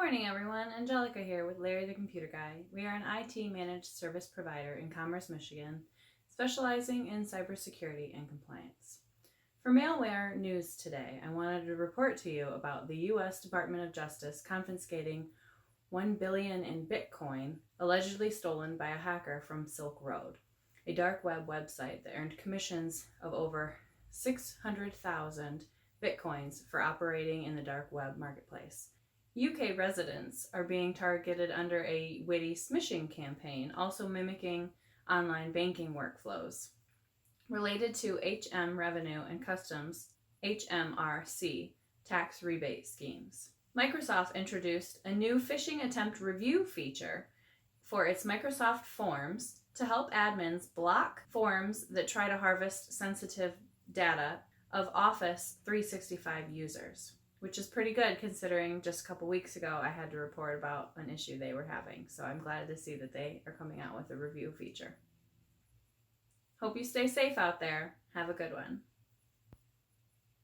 morning, everyone. Angelica here with Larry the Computer Guy. We are an IT managed service provider in Commerce, Michigan, specializing in cybersecurity and compliance. For malware news today, I wanted to report to you about the U.S. Department of Justice confiscating $1 billion in Bitcoin allegedly stolen by a hacker from Silk Road, a dark web website that earned commissions of over 600,000 Bitcoins for operating in the dark web marketplace. UK residents are being targeted under a witty smishing campaign, also mimicking online banking workflows. Related to HM Revenue and Customs, HMRC, tax rebate schemes. Microsoft introduced a new phishing attempt review feature for its Microsoft Forms to help admins block forms that try to harvest sensitive data of Office 365 users, which is pretty good considering just a couple weeks ago I had to report about an issue they were having. So I'm glad to see that they are coming out with a review feature. Hope you stay safe out there. Have a good one.